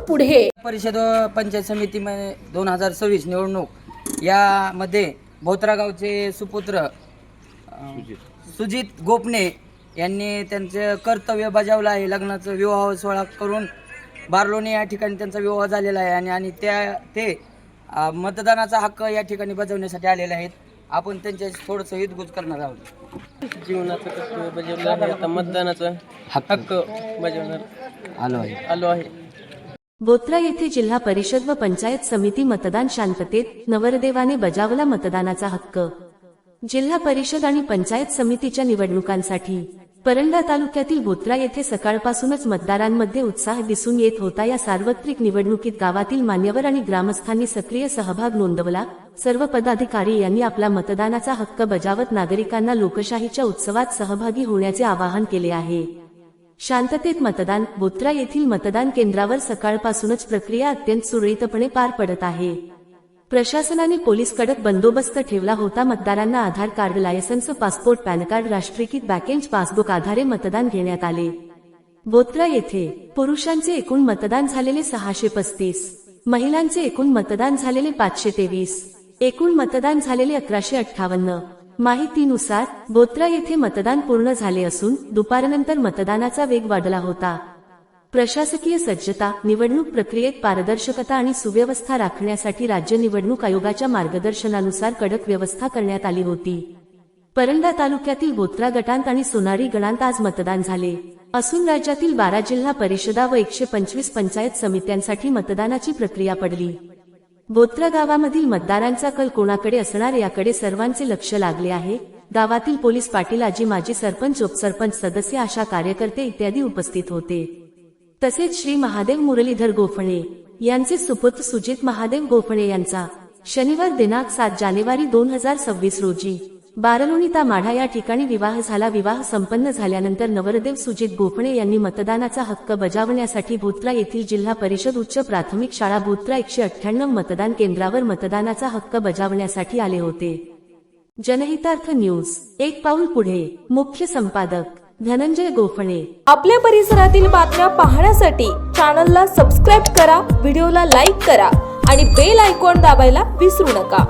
पुढे। परिषद व पंचायत समिती 2026 निवडणूक यामध्ये भोत्रा गावचे सुपुत्र सुजित गोपणे यांनी त्यांचे कर्तव्य बजावलं आहे। लग्नाचं विवाह सोहळा करून बारलोणी या ठिकाणी त्यांचा विवाह झालेला आहे आणि ते मतदानाचा हक्क या ठिकाणी बजावण्यासाठी आलेले आहेत। आपण त्यांच्याशी थोडंसं हितगुज करणार आहोत। जीवनाचं कर्तव्य बजावलं आहे, आता मतदानाचा हक्क बजावणार आलो आहे। भोत्रा येथे जिल्हा परिषद व पंचायत समिती मतदान शांततेत, नवरदेवाने बजावला मतदानाचा हक्क। जिल्हा परिषद आणि पंचायत समितीच्या निवडणुकांसाठी परंडा तालुक्यातील भोत्रा येथे सकाळपासूनच मतदारांमध्ये उत्साह दिसून येत होता। या सार्वत्रिक निवडणुकीत गावातील मान्यवर आणि ग्रामस्थांनी सक्रिय सहभाग नोंदवला। सर्व पदाधिकारी यांनी आपला मतदानाचा हक्क बजावत नागरिकांना लोकशाहीच्या उत्सवात सहभागी होण्याचे आवाहन केले आहे। शांततेत मतदान। भोत्रा येथील मतदान केंद्रावर सकाळपासूनच प्रक्रिया अत्यंत सुरळीतपणे पार पडत आहे। प्रशासनाने पोलीस कडक बंदोबस्त ठेवला होता। मतदारांना Aadhaar card, licence, passport, PAN card, राष्ट्रीयकृत बँकेच पासबुक आधारे मतदान घेण्यात आले। भोत्रा येथे पुरुषांचे एकूण मतदान झालेले 635, महिलांचे एकूण मतदान झालेले 523, एकूण मतदान झालेले 1158। माहितीनुसार भोत्रा येथे मतदान पूर्ण झाले असून दुपारनंतर मतदानाचा वेग वाढला होता। प्रशासकीय सज्जता, निवडणूक प्रक्रियेत पारदर्शकता आणि सुव्यवस्था राखण्यासाठी राज्य निवडणूक आयोगाच्या मार्गदर्शनानुसार कडक व्यवस्था करण्यात आली होती। परंडा तालुक्यातील भोत्रा गटांत आणि सोनारी गणांत आज मतदान झाले असून राज्यातील 12 जिल्हा परिषदा व 125 पंचायत समित्यांसाठी मतदानाची प्रक्रिया पडली। भोत्रा गावामधील मतदारांचा कल कोणाकडे असणार याकडे सर्वांचे लक्ष लागले आहे। गावातील पोलीस पाटील, आजी, माजी सरपंच, उपसरपंच सदस्य, आशा कार्यकर्ते इत्यादी उपस्थित होते। तसेच श्री महादेव मुरलीधर गोफणे यांचे सुपुत्र सुजित महादेव गोफणे यांचा शनिवार दिनांक 7 जानेवारी 2026 रोजी बारलोणीता माढा या ठिकाणी विवाह झाला। विवाह संपन्न झाल्यानंतर नवरदेव सुजित गोफणे यांनी मतदानाचा हक्क बजावण्यासाठी भोत्रा येथील जिल्हा परिषद उच्च प्राथमिक शाळा भोत्रा 198 मतदान केंद्रावर मतदानाचा हक्क बजावण्यासाठी आले होते। जनहितार्थ न्यूज, एक पाऊल पुढे। मुख्य संपादक धनंजय गोफणे। आपल्या परिसरातील बातम्या पाहण्यासाठी चॅनलला सबस्क्राईब करा, व्हिडिओला लाईक करा आणि बेल आयकॉन दाबायला विसरू नका।